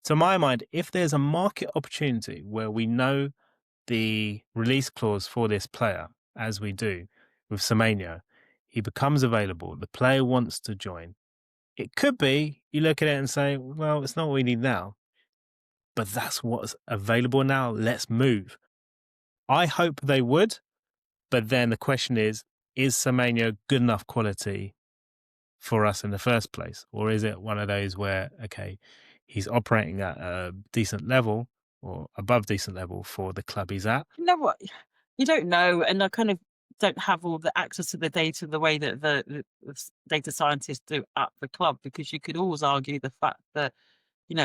to my mind, if there's a market opportunity where we know the release clause for this player, as we do with Semenyo, he becomes available, the player wants to join, it could be you look at it and say, well, it's not what we need now, but that's what's available now. Let's move. I hope they would, but then the question is Semenyo good enough quality for us in the first place? Or is it one of those where, okay, he's operating at a decent level or above decent level for the club he's at? You know what? You don't know, and I kind of don't have all the access to the data the way that the data scientists do at the club, because you could always argue the fact that,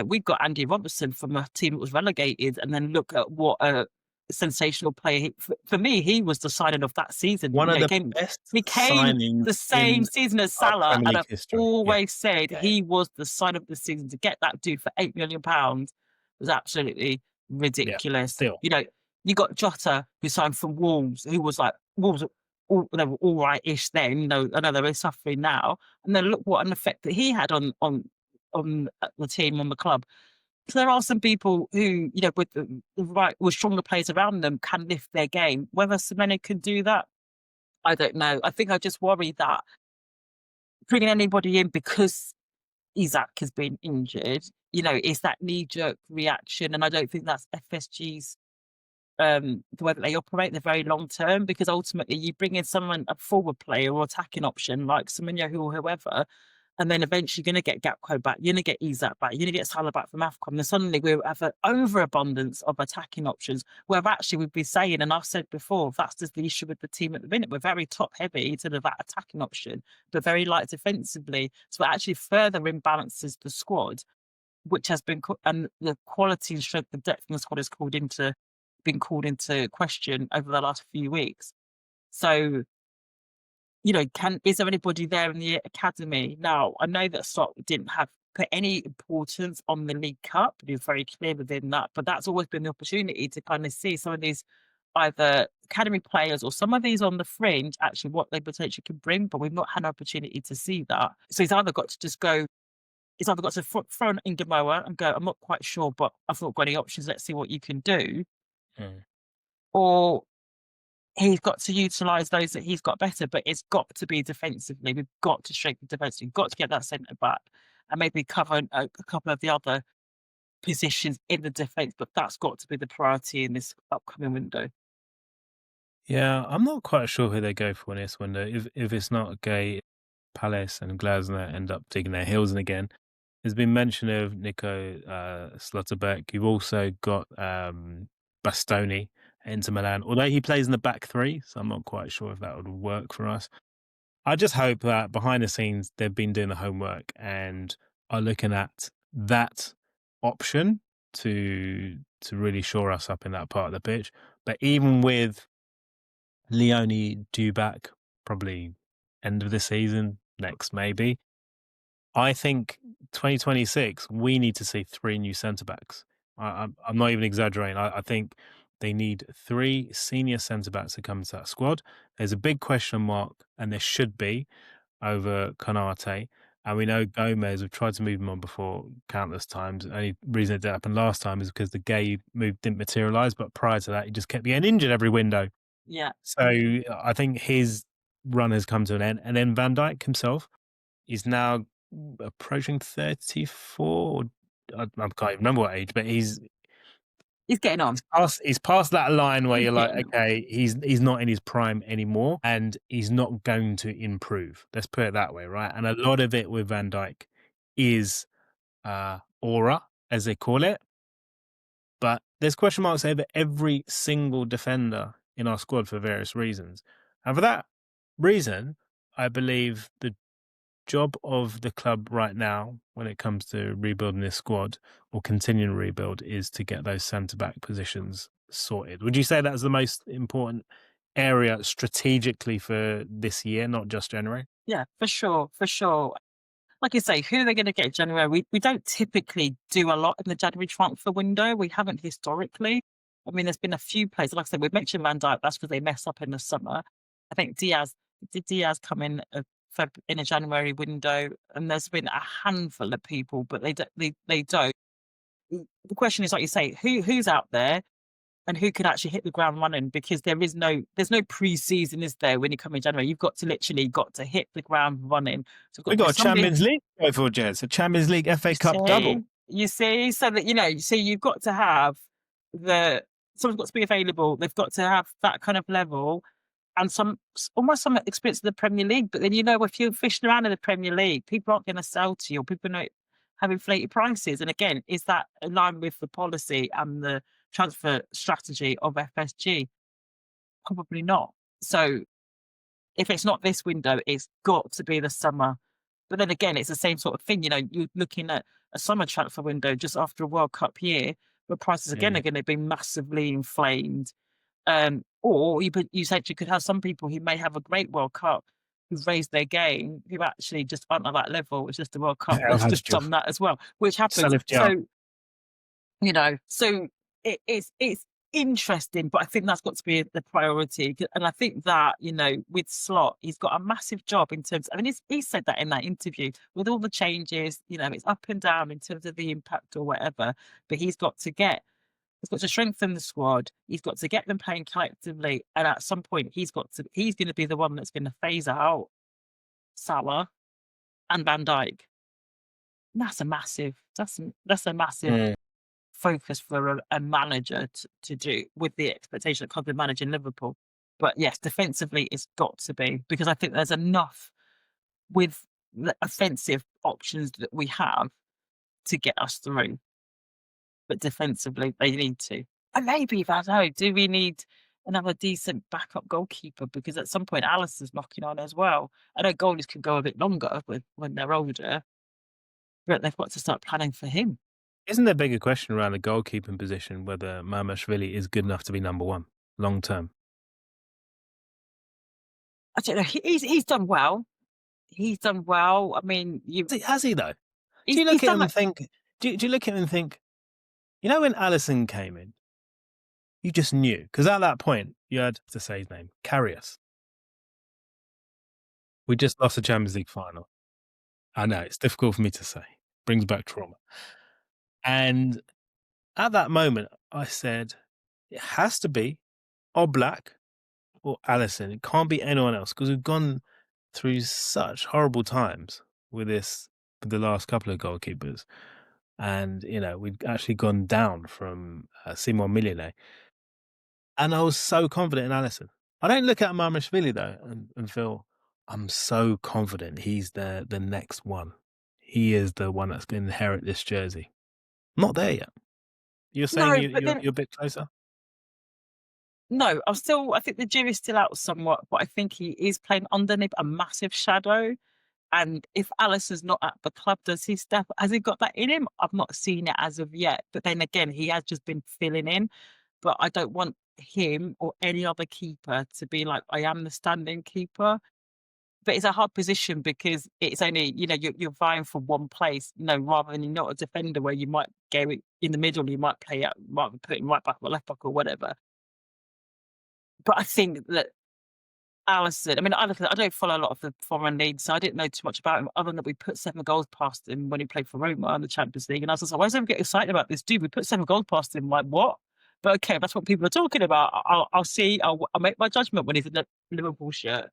we've got Andy Robertson from a team that was relegated, and then look at what a sensational player. For me, he was the signing of that season. One of the best signings the same season as Salah, Premier and League I've history. always said he was the sign of the season. To get that dude for £8 million was absolutely ridiculous. still. You got Jota, who signed from Wolves, who was like, Wolves they were all right-ish then. I know they're suffering now, and then look what an effect that he had on the team, on the club. So there are some people who, with stronger players around them, can lift their game. Whether Semenyo can do that, I don't know. I think I just worry that bringing anybody in because Isak has been injured, is that knee-jerk reaction, and I don't think that's FSG's the way that they operate. They're very long term, because ultimately you bring in someone, a forward player or attacking option like Semenyo or whoever, and then eventually you're going to get Gakpo back, you're going to get Isak back, you're going to get Salah back from AFCON, then suddenly we have an overabundance of attacking options, where actually we've been saying, and I've said before, that's just the issue with the team at the minute. We're very top heavy to that attacking option, but very light defensively. So it actually further imbalances the squad, which has been, and the quality and strength of depth in the squad has been called into question over the last few weeks. So is there anybody there in the academy? Now, I know that Slot didn't put any importance on the League Cup. He was very clear within that, but that's always been the opportunity to kind of see some of these either academy players or some of these on the fringe, actually what they potentially can bring, but we've not had an opportunity to see that. So he's either got to throw in Gamoa and go, I'm not quite sure, but I've not got any options. Let's see what you can do. Mm. Or he's got to utilise those that he's got better, but it's got to be defensively. We've got to strengthen defensively. We've got to get that centre back and maybe cover a couple of the other positions in the defence, but that's got to be the priority in this upcoming window. Yeah, I'm not quite sure who they go for in this window. If it's not Gay, Palace and Glasner end up digging their heels in again. There's been mention of Nico Slotterbeck. You've also got Bastoni at Inter Milan, although he plays in the back three, so I'm not quite sure if that would work for us. I just hope that behind the scenes they've been doing the homework and are looking at that option to really shore us up in that part of the pitch. But even with Leone due back probably end of the season, next maybe, I think 2026 we need to see 3 new centre backs. I'm not even exaggerating. I think they need 3 senior centre backs to come into that squad. There's a big question mark, and there should be, over Konate. And we know Gomez, we've tried to move him on before countless times. The only reason it didn't happen last time is because the Gay move didn't materialise. But prior to that, he just kept getting injured every window. Yeah. So I think his run has come to an end. And then Van Dijk himself is now approaching 34. I can't even remember what age, but he's getting on. He's past that line where He's you're like, getting on. okay, he's not in his prime anymore, and he's not going to improve. Let's put it that way, right? And a lot of it with Van Dijk is aura, as they call it. But there's question marks over every single defender in our squad for various reasons. And for that reason, I believe the job of the club right now, when it comes to rebuilding this squad or continuing to rebuild, is to get those centre-back positions sorted. Would you say that's the most important area strategically for this year, not just January? Yeah, for sure. Like you say, who are they going to get in January? We don't typically do a lot in the January transfer window. We haven't historically. I mean, there's been a few players. Like I said, we mentioned Van Dijk. That's because they mess up in the summer. I think Diaz come in a January window, and there's been a handful of people, but they don't. The question is, like you say, who's out there and who can actually hit the ground running, because there's no pre-season, is there, when you come in January? You've got to hit the ground running. So We got a Champions League to go for, Gez. A Champions League FA Cup double. You see, so that you've got to have someone's got to be available. They've got to have that kind of level and almost some experience in the Premier League. But then, if you're fishing around in the Premier League, people aren't going to sell to you, or people don't have inflated prices. And again, is that aligned with the policy and the transfer strategy of FSG? Probably not. So if it's not this window, it's got to be the summer. But then again, it's the same sort of thing. You're looking at a summer transfer window just after a World Cup year, where prices again are going to be massively inflamed. Or you essentially could have some people who may have a great World Cup, who've raised their game, who actually just aren't at that level. It's just the World Cup that's just done that as well, which happens. So, so it's interesting, but I think that's got to be the priority. And I think that, with Slot, he's got a massive job in terms, he said that in that interview, with all the changes, it's up and down in terms of the impact or whatever, but he's got to strengthen the squad. He's got to get them playing collectively. And at some point he's going to be the one that's going to phase out Salah and Van Dijk. And that's a massive focus for a manager to do, with the expectation that comes with managing Liverpool. But yes, defensively it's got to be, because I think there's enough with the offensive options that we have to get us through. But defensively they need to. And maybe, I don't know, do we need another decent backup goalkeeper? Because at some point Alison's knocking on as well. I know goalies can go a bit longer when they're older, but they've got to start planning for him. Isn't there a bigger question around the goalkeeping position, whether Mamashvili is good enough to be number one long term? I don't know. He's done well. He's done well. I mean, Has he though? Do he's, you look he's at done him like, and think? Do you look at him and think? You know, when Alisson came in, you just knew, because at that point you had to say his name, Karius. We just lost the Champions League final. I know it's difficult for me to say. Brings back trauma. And at that moment, I said, it has to be Oblak or Alisson. It can't be anyone else, because we've gone through such horrible times with the last couple of goalkeepers. And, you know, we'd actually gone down from Simon Millionaire. And I was so confident in Alisson. I don't look at Marmashvili, though, and feel, I'm so confident he's the next one. He is the one that's going to inherit this jersey. Not there yet. You're saying no, but then you're a bit closer? no, I think the jury's still out somewhat, but I think he is playing underneath a massive shadow. And if Alisson's not at the club, has he got that in him? I've not seen it as of yet. But then again, he has just been filling in. But I don't want him or any other keeper to be like, I am the standing keeper. But it's a hard position because it's only, you're vying for one place, rather than you're not a defender where you might go in the middle, you might play out, might put him right back or left back or whatever. But I think that Alisson, I mean, I don't follow a lot of the foreign leagues, so I didn't know too much about him other than that we put 7 goals past him when he played for Roma in the Champions League. And I was just like, why does everyone get excited about this dude? We put 7 goals past him. Like, what? But okay, that's what people are talking about. I'll see. I'll make my judgment when he's in the Liverpool shirt.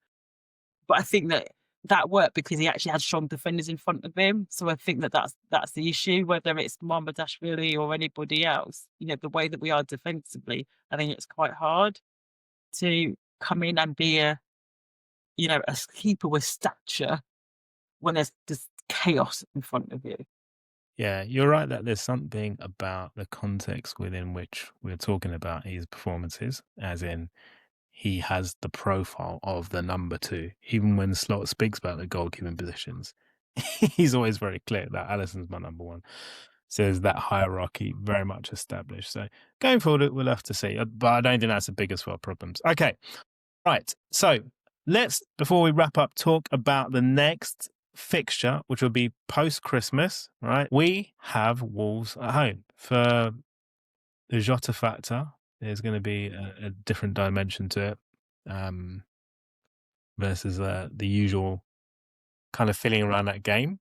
But I think that worked because he actually had strong defenders in front of him. So I think that's the issue, whether it's Mamardashvili or anybody else. The way that we are defensively, I think it's quite hard to come in and be a keeper with stature when there's just chaos in front of you. Yeah, you're right that there's something about the context within which we're talking about his performances, as in he has the profile of the number 2. Even when Slot speaks about the goalkeeping positions, he's always very clear that Alisson's my number 1. So there's that hierarchy very much established. So going forward, we'll have to see. But I don't think that's the biggest of our problems. Okay, right. So let's, before we wrap up, talk about the next fixture, which will be post-Christmas, right? We have Wolves at home. For the Jota factor, there's going to be a different dimension to it versus the usual kind of feeling around that game,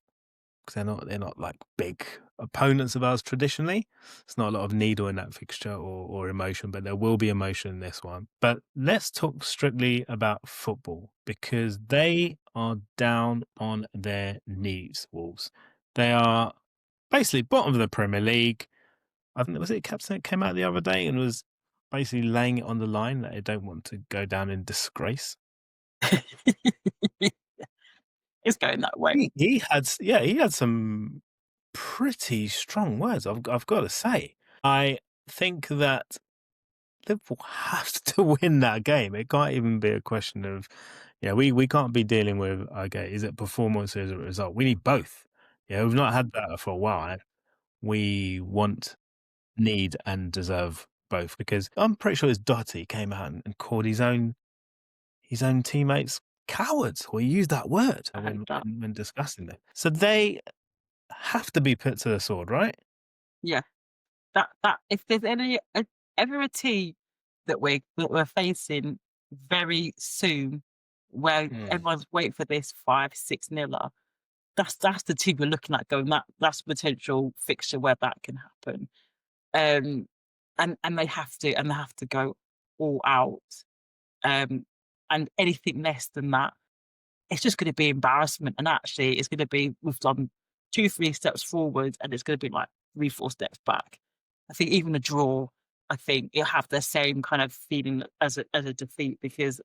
because they're not like big opponents of ours traditionally. It's not a lot of needle in that fixture or emotion, but there will be emotion in this one. But let's talk strictly about football, because they are down on their knees, Wolves. They are basically bottom of the Premier League. I think, was it Captain that came out the other day and was basically laying it on the line that they don't want to go down in disgrace? It's going that way. He had some pretty strong words, I've got to say. I think that Liverpool have to win that game. It can't even be a question of, we can't be dealing with, okay, is it performance or is it result? We need both. We've not had that for a while. We need and deserve both, because I'm pretty sure it's Doherty came out and called his own teammates cowards, or he used that word when discussing them. So they have to be put to the sword, right? Yeah, that if there's ever a team that we're facing very soon, where everyone's waiting for this 5-6-0, that's the team we're looking at. Going that's a potential fixture where that can happen. And they have to go all out. And anything less than that, it's just going to be embarrassment. And actually, it's going to be, we've done 2-3 steps forward, and it's going to be like 3-4 steps back. I think even a draw, I think it'll have the same kind of feeling as a defeat, because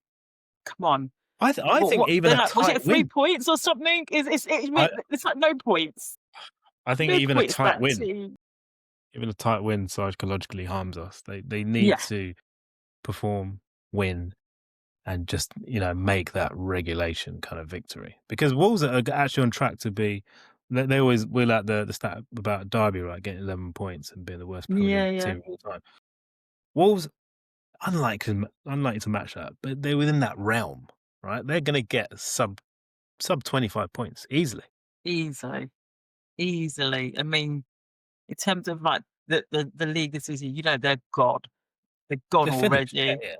come on. I think even a tight was it 3 win. points or something? It's like no points. I think No even a points tight that win, team. even a tight win psychologically harms us. They need to perform, win, and just make that regulation kind of victory, because Wolves are actually on track to be. They always will at the stat about Derby, right, getting 11 points and being the worst Premier League team of all time. Wolves, unlikely to match that, but they're within that realm. right? They're going to get sub 25 points easily. Easily. I mean, in terms of like the league this season, they're God. They're gone They're finished. already. Yeah.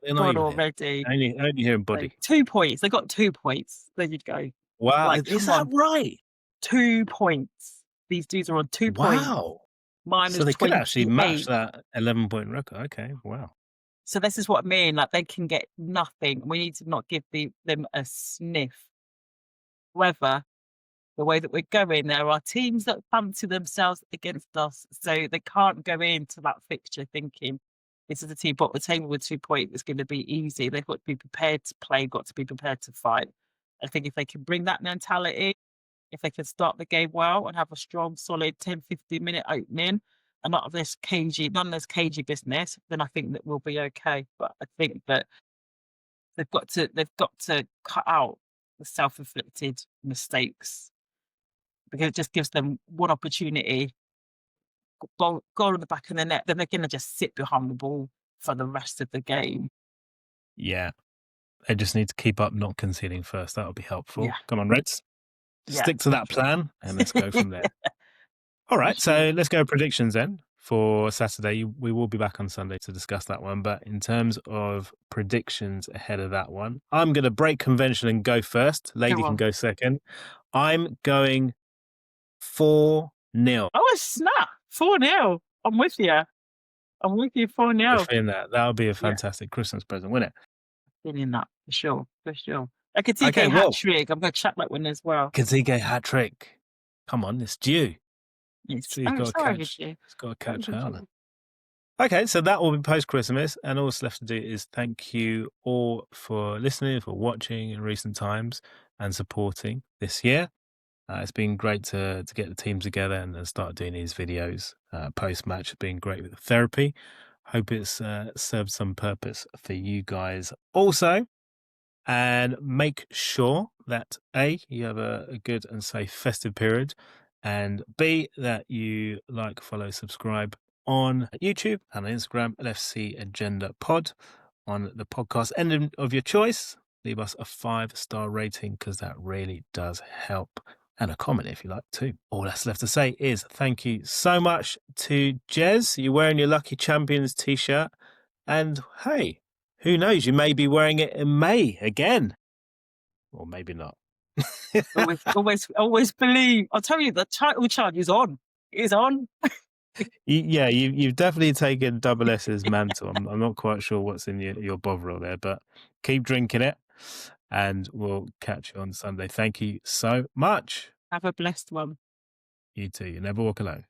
They're not Gone even here. already. Only here in body. 2 points. They got 2 points. There you go. Wow, Like, is come that on. right? 2 points. These dudes are on 2 points. Wow. Minus So they could actually 28. match that 11-point record. Okay, wow. So this is what I mean. Like, they can get nothing. We need to not give them a sniff. However, the way that we're going, there are teams that fancy themselves against us, so they can't go into that fixture thinking this is a team bottom of the table with 2 points. It's going to be easy. They've got to be prepared to play, got to be prepared to fight. I think if they can bring that mentality, if they can start the game well and have a strong, solid 10, 15-minute opening and none of this cagey business, then I think that we'll be okay. But I think that they've got to cut out the self-inflicted mistakes, because it just gives them one opportunity, goal in the back of the net, then they're going to just sit behind the ball for the rest of the game. Yeah. They just need to keep up not conceding first. That'll be helpful. Yeah. Come on, Reds. Yeah. Stick to that plan and let's go from there. All right, For sure. so let's go predictions then for Saturday. We will be back on Sunday to discuss that one. But in terms of predictions ahead of that one, I'm going to break convention and go first. Lady Go can on. go second. I'm going 4-0. Oh, a snap. 4-0. I'm with you. 4-0. We're feeling that. That'll be a fantastic Christmas present, wouldn't it? Feeling that, for sure. Ekitike Okay, well- hat-trick. I'm going to chat that one as well. Ekitike hat-trick. Come on, it's due. It's So he's got to catch Haaland. Okay, so that will be post-Christmas, and all that's left to do is thank you all for listening, for watching in recent times, and supporting this year. It's been great to get the team together and start doing these videos post-match. It's been great with the therapy. Hope it's served some purpose for you guys also. And make sure that A, you have a good and safe festive period, and B, that you like, follow, subscribe on YouTube and on Instagram, LFC Agenda Pod, on the podcast ending of your choice. Leave us a 5-star rating because that really does help, and a comment if you like too. All that's left to say is thank you so much to Gez. You're wearing your Lucky Champions t-shirt, and hey, who knows, you may be wearing it in May again, or maybe not. always believe. I'll tell you, the title charge is on. It is on. Yeah, you've definitely taken Double S's mantle. I'm not quite sure what's in your bovril there, but keep drinking it, and we'll catch you on Sunday. Thank you so much. Have a blessed one. You too. You never walk alone.